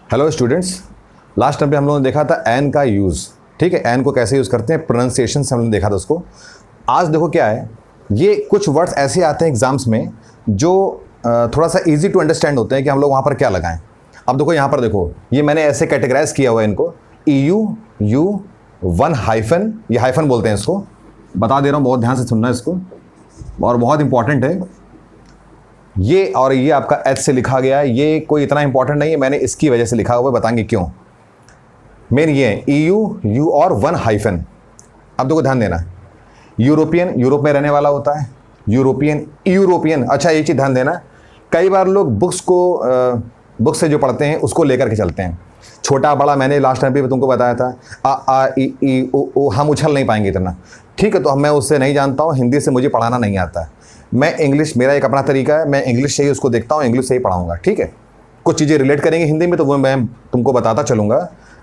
Hello students, last time पे हम लोगों ने देखा था एन का यूज़। ठीक है, एन को कैसे यूज़ करते हैं, प्रोनाउंसिएशन से हमने देखा था उसको। आज देखो क्या है, ये कुछ वर्ड्स ऐसे आते हैं एग्जाम्स में जो थोड़ा सा इजी टू अंडरस्टैंड होते हैं कि हम लोग वहाँ पर क्या लगाएं। अब देखो यहाँ पर देखो, ये मैंने ऐसे कैटेगराइज किया हुआ है इनको, EU वन हाइफन, ये हाइफन बोलते हैं इसको, बता दे रहा हूँ, बहुत ध्यान से सुनना इसको और बहुत इंपॉर्टेंट है ये। और ये आपका एच से लिखा गया है, ये कोई इतना इंपॉर्टेंट नहीं है, मैंने इसकी वजह से लिखा हुआ है, बताएंगे क्यों। मेन ये है EU और वन हाइफन। अब देखो ध्यान देना, यूरोपियन यूरोप में रहने वाला होता है, यूरोपियन। अच्छा एक चीज़ ध्यान देना, कई बार लोग बुक से जो पढ़ते हैं उसको लेकर के चलते हैं, छोटा बड़ा। मैंने लास्ट टाइम भी तुमको बताया था, आ ई ओ हम उछल नहीं पाएंगे इतना। ठीक है, तो मैं उससे नहीं जानता हूँ, हिंदी से मुझे पढ़ाना नहीं आता है। मैं इंग्लिश, मेरा एक अपना तरीका है, मैं इंग्लिश से ही उसको देखता हूँ, इंग्लिश से ही पढ़ाऊँगा। ठीक है, कुछ चीज़ें रिलेट करेंगे हिंदी में तो वो मैं तुमको बताता चलूँगा,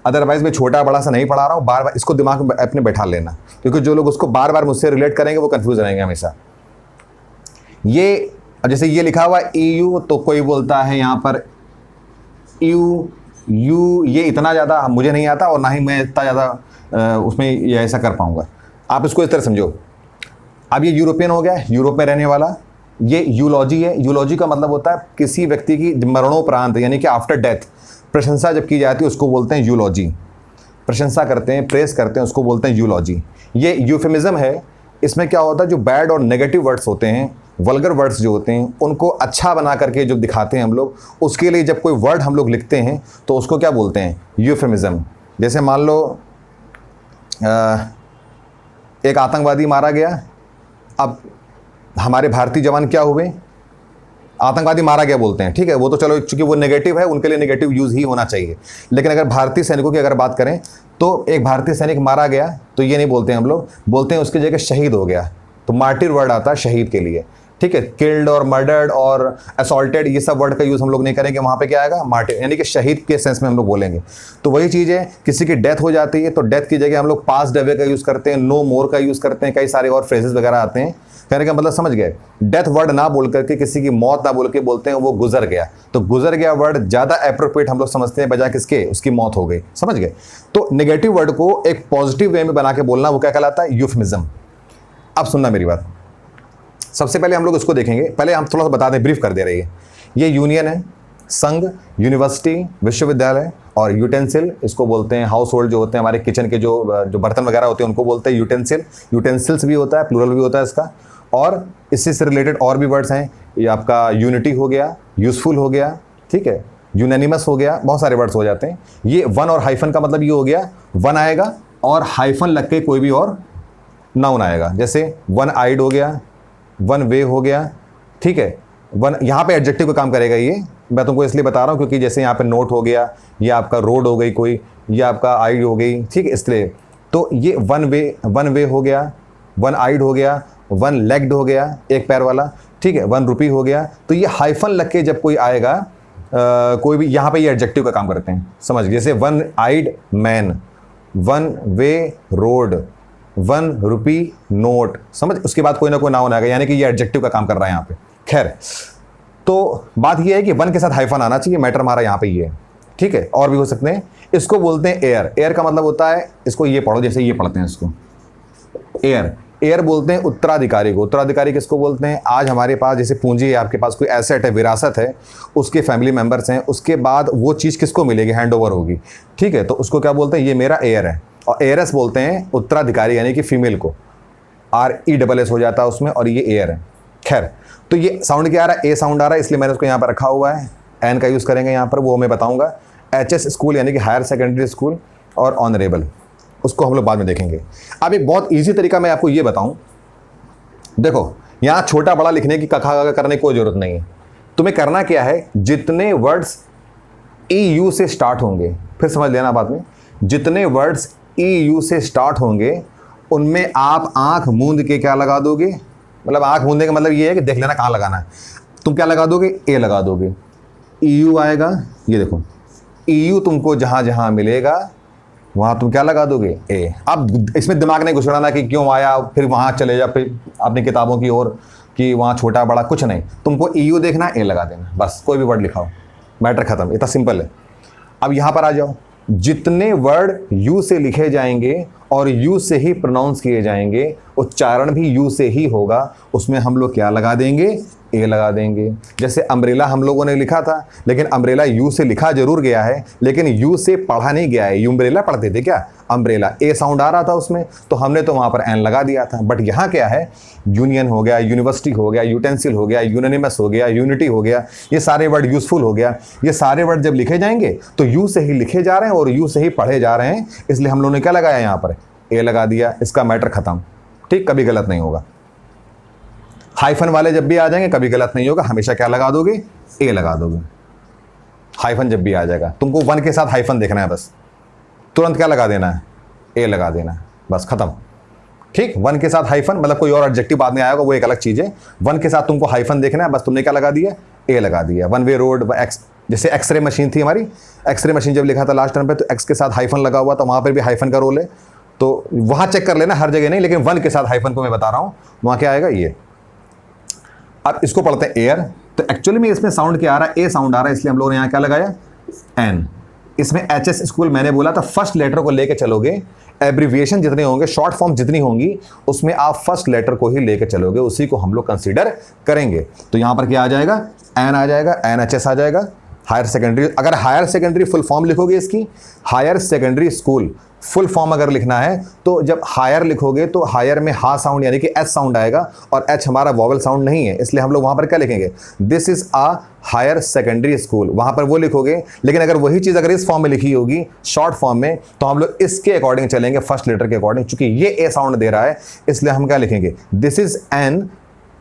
अदरवाइज़ मैं छोटा बड़ा सा नहीं पढ़ा रहा हूँ। बार बार इसको दिमाग में अपने बैठा लेना, क्योंकि जो लोग उसको बार बार मुझसे रिलेट करेंगे वो कन्फ्यूज़ रहेंगे हमेशा। ये जैसे ये लिखा हुआ EU, तो कोई बोलता है यहाँ पर यू, ये इतना ज़्यादा मुझे नहीं आता और ना ही मैं इतना ज़्यादा उसमें ये ऐसा कर पाऊँगा। आप इसको इस तरह समझो। अब ये यूरोपियन हो गया, यूरोप में रहने वाला। ये यूलॉजी है, यूलॉजी का मतलब होता है किसी व्यक्ति की मरणोपरांत, यानी कि आफ्टर डेथ प्रशंसा जब की जाती है उसको बोलते हैं यूलॉजी। प्रशंसा करते हैं, प्रेस करते हैं, उसको बोलते हैं यूलॉजी। ये यूफेमिज्म है। इसमें क्या होता है, जो बैड और नेगेटिव वर्ड्स होते हैं, वल्गर वर्ड्स जो होते हैं, उनको अच्छा बना करके जो दिखाते हैं हम लोग, उसके लिए जब कोई वर्ड हम लोग लिखते हैं तो उसको क्या बोलते हैं, यूफेमिज्म। जैसे मान लो एक आतंकवादी मारा गया, अब हमारे भारतीय जवान क्या हुए, आतंकवादी मारा गया बोलते हैं। ठीक है, वो तो चलो चूंकि वो नेगेटिव है, उनके लिए नेगेटिव यूज़ ही होना चाहिए। लेकिन अगर भारतीय सैनिकों की अगर बात करें तो एक भारतीय सैनिक मारा गया तो ये नहीं बोलते हैं हम लोग, बोलते हैं उसकी जगह शहीद हो गया, तो मार्टिर वर्ड आता है शहीद के लिए। ठीक है, किल्ड और मर्डर्ड और असॉल्टेड, ये सब वर्ड का यूज़ हम लोग नहीं करेंगे, वहाँ पे क्या आएगा, मार्टिर, यानी कि शहीद के सेंस में हम लोग बोलेंगे। तो वही चीज़ है, किसी की डेथ हो जाती है तो डेथ की जगह हम लोग पास्ट अवे का यूज़ करते हैं, नो मोर का यूज़ करते हैं, कई सारे और फ्रेजेस वगैरह आते हैं। कहने का मतलब समझ गए, डेथ वर्ड ना बोल करके, किसी की मौत ना बोल के बोलते हैं वो गुजर गया, तो गुजर गया वर्ड ज़्यादा एप्रोप्रिएट हम लोग समझते हैं, बजाय किसके, उसकी मौत हो गई। समझ गए। तो नेगेटिव वर्ड को एक पॉजिटिव वे में बना के बोलना, वो क्या कहलाता है, यूफेमिज्म। अब सुनना मेरी बात, सबसे पहले हम लोग इसको देखेंगे। पहले हम थोड़ा सा बता दें, ब्रीफ कर दे रही है। ये यूनियन है, संघ, यूनिवर्सिटी, विश्वविद्यालय, और यूटेंसिल, इसको बोलते हैं हाउस होल्ड जो होते हैं हमारे किचन के जो बर्तन वगैरह होते हैं उनको बोलते हैं यूटेंसिल। यूटेंसिल्स भी होता है, प्लूरल भी होता है इसका। और इससे से रिलेटेड और भी वर्ड्स हैं, ये आपका यूनिटी हो गया, यूजफुल हो गया, ठीक है, यूनैनिमस हो गया, बहुत सारे वर्ड्स हो जाते हैं। ये वन और हाइफन का मतलब ये हो गया, वन आएगा और हाइफन लग के कोई भी और नाउन आएगा, जैसे वन आइड हो गया, वन वे हो गया। ठीक है, वन यहाँ पे एडजेक्टिव का काम करेगा ये, मैं तुमको इसलिए बता रहा हूँ क्योंकि जैसे यहाँ पे नोट हो गया, ये आपका रोड हो गई कोई, ये आपका आइड हो गई। ठीक है, इसलिए तो ये वन वे हो गया, वन आइड हो गया, वन लेग्ड हो गया, एक पैर वाला। ठीक है, 1 रुपी हो गया। तो ये हाइफन लग के जब कोई आएगा कोई भी, यहाँ पे ये एडजेक्टिव का काम करते हैं, समझ। जैसे one eyed man, one way road, 1 rupee note, समझ। उसके बाद कोई ना कोई नाउन आएगा, यानी कि ये एडजेक्टिव का काम कर रहा है यहाँ पे। खैर, तो बात ये है कि वन के साथ हाइफन आना चाहिए, मैटर हमारा यहाँ पे ये है। ठीक है, और भी हो सकते हैं। इसको बोलते हैं एयर। एयर का मतलब होता है, इसको ये पढ़ो, जैसे ये पढ़ते हैं इसको, एयर बोलते हैं उत्तराधिकारी को। उत्तराधिकारी किसको बोलते हैं, आज हमारे पास जैसे पूंजी है, आपके पास कोई एसेट है, विरासत है, उसके फैमिली मेंबर्स हैं, उसके बाद वो चीज़ किसको मिलेगी, हैंड ओवर होगी। ठीक है, तो उसको क्या बोलते हैं, ये मेरा एयर है। और एयरस बोलते हैं उत्तराधिकारी, यानी कि फीमेल को, RESS हो जाता है उसमें, और ये एयर है। खैर, तो ये साउंड क्या आ रहा है, ए साउंड आ रहा है, इसलिए मैंने उसको यहाँ पर रखा हुआ है। एन का यूज़ करेंगे यहाँ पर, वो मैं बताऊँगा। HS स्कूल यानी कि हायर सेकेंडरी स्कूल, और ऑनरेबल, उसको हम लोग बाद में देखेंगे। अब एक बहुत ईजी तरीका मैं आपको ये बताऊं, देखो यहाँ छोटा बड़ा लिखने की कखा करने की कोई जरूरत नहीं है। तुम्हें करना क्या है, जितने वर्ड्स EU से स्टार्ट होंगे, फिर समझ लेना बाद में, जितने वर्ड्स EU से स्टार्ट होंगे उनमें आप आंख मूंद के क्या लगा दोगे, मतलब आंख मूंदने का मतलब ये है कि देख लेना कहाँ लगाना है। तुम क्या लगा दोगे, ए लगा दोगे, EU आएगा, ये देखो EU तुमको जहाँ जहाँ मिलेगा वहाँ तुम क्या लगा दोगे, ए। अब इसमें दिमाग नहीं घुसड़ाना कि क्यों आया, फिर वहाँ चले जा, फिर अपनी किताबों की ओर कि वहाँ छोटा बड़ा, कुछ नहीं। तुमको EU देखना, ए लगा देना, बस। कोई भी वर्ड लिखाओ, मैटर खत्म, इतना सिंपल है। अब यहां पर आ जाओ, जितने वर्ड यू से लिखे जाएंगे और यू से ही प्रोनाउंस किए जाएंगे, उच्चारण भी यू से ही होगा, उसमें हम लोग क्या लगा देंगे, ए लगा देंगे। जैसे अम्ब्रेला हम लोगों ने लिखा था, लेकिन अम्ब्रेला यू से लिखा जरूर गया है, लेकिन यू से पढ़ा नहीं गया है। यूम्ब्रेला पढ़ते थे क्या, अम्ब्रेला ए साउंड आ रहा था उसमें, तो हमने तो वहां पर एन लगा दिया था। बट यहाँ क्या है, यूनियन हो गया, यूनिवर्सिटी हो गया, यूटेंसिल हो गया, यूनानिमस हो गया, यूनिटी हो गया, ये सारे वर्ड यूजफुल हो गया। ये सारे वर्ड जब लिखे जाएंगे तो यू से ही लिखे जा रहे हैं और यू से ही पढ़े जा रहे हैं, इसलिए हम लोगों ने क्या लगाया, यहाँ पर ए लगा दिया। इसका मैटर खत्म, ठीक, कभी गलत नहीं होगा। हाइफन वाले जब भी आ जाएंगे कभी गलत नहीं होगा, हमेशा क्या लगा दोगे, ए लगा दोगे। हाइफन जब भी आ जाएगा, तुमको वन के साथ हाइफन देखना है, बस तुरंत क्या लगा देना है, ए लगा देना है, बस खत्म। ठीक, वन के साथ हाइफन, मतलब कोई और एडजेक्टिव बाद में आएगा वो एक अलग चीज है। वन के साथ तुमको हाइफन देखना है, बस तुमने क्या लगा दिया, ए लगा दिया। वन वे रोड, जैसे एक्सरे मशीन थी हमारी, एक्सरे मशीन जब लिखा था लास्ट टर्म पे, तो एक्स के साथ हाइफन लगा हुआ, तो वहां पर भी हाइफन का रोल है, तो वहां चेक कर लेना, हर जगह नहीं, लेकिन वन के साथ हाइफन को मैं बता रहा हूं, वहां क्या आएगा, ये। अब इसको पढ़ते हैं एयर, तो एक्चुअली में इसमें साउंड क्या आ रहा है, ए साउंड आ रहा है, इसलिए हम लोगों ने यहाँ क्या लगाया, एन। इसमें एचएस स्कूल मैंने बोला था, फर्स्ट लेटर को लेके चलोगे, एब्रीविएशन जितने होंगे, शॉर्ट फॉर्म जितनी होंगी, उसमें आप फर्स्ट लेटर को ही लेके चलोगे, उसी को हम लोग कंसीडर करेंगे। तो यहाँ पर क्या आ जाएगा, एन आ जाएगा, एन एच एस आ जाएगा। हायर सेकेंडरी, अगर हायर सेकेंडरी फुल फॉर्म लिखोगे इसकी, higher secondary school full form अगर लिखना है, तो जब हायर लिखोगे तो हायर में हा साउंड यानी कि एच साउंड आएगा, और एच हमारा वॉवल साउंड नहीं है, इसलिए हम लोग वहां पर क्या लिखेंगे, this is a higher secondary school, वहां पर वो लिखोगे। लेकिन अगर वही चीज अगर इस फॉर्म में लिखी होगी, शॉर्ट फॉर्म में, तो हम लोग इसके अकॉर्डिंग चलेंगे, फर्स्ट लेटर के अकॉर्डिंग। चूंकि ये ए साउंड दे रहा है, इसलिए हम क्या लिखेंगे, this is an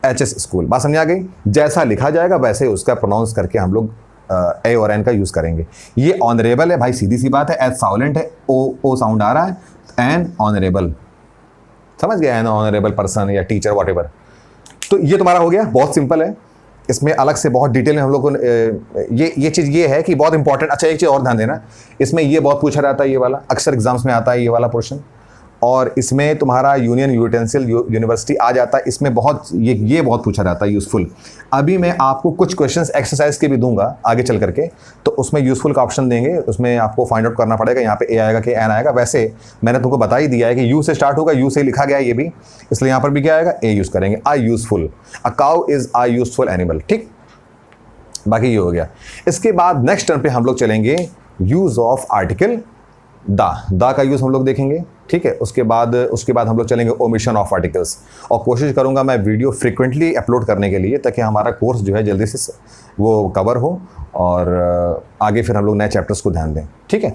H S school. बात समझ आ गई, जैसा लिखा जाएगा वैसे उसका प्रोनाउंस करके हम लोग ए और एन का यूज करेंगे। ये ऑनरेबल है भाई, सीधी सी बात है, एच साउलेंट है, ओ साउंड आ रहा है, एन ऑनरेबल, समझ गया, एन ऑनरेबल पर्सन या टीचर व्हाटएवर। तो ये तुम्हारा हो गया, बहुत सिंपल है, इसमें अलग से बहुत डिटेल में हम लोग को ये चीज़ ये है कि बहुत इंपॉर्टेंट। अच्छा, एक चीज़ और ध्यान देना, इसमें ये बहुत पूछा जाता है, ये वाला अक्सर एग्जाम्स में आता है, ये वाला पोर्शन, और इसमें तुम्हारा यूनियन, यूटेंसिल, यूनिवर्सिटी आ जाता है, इसमें बहुत ये बहुत पूछा जाता है, यूज़फुल। अभी मैं आपको कुछ क्वेश्चंस एक्सरसाइज के भी दूंगा आगे चल करके, तो उसमें यूज़फुल का ऑप्शन देंगे, उसमें आपको फाइंड आउट करना पड़ेगा, यहाँ पे ए आएगा कि एन आएगा। वैसे मैंने तुमको बता ही दिया है कि यू से स्टार्ट होगा, यू से लिखा गया है ये भी, इसलिए यहाँ पर भी क्या आएगा, ए यूज़ करेंगे। A useful, a cow is a useful animal, ठीक, बाकी ये हो गया। इसके बाद नेक्स्ट टर्म पे हम लोग चलेंगे यूज़ ऑफ आर्टिकल दा का यूज़ हम लोग देखेंगे, ठीक है। उसके बाद हम लोग चलेंगे ओमिशन ऑफ आर्टिकल्स, और कोशिश करूंगा मैं वीडियो फ्रीक्वेंटली अपलोड करने के लिए, ताकि हमारा कोर्स जो है जल्दी से वो कवर हो, और आगे फिर हम लोग नए चैप्टर्स को ध्यान दें, ठीक है।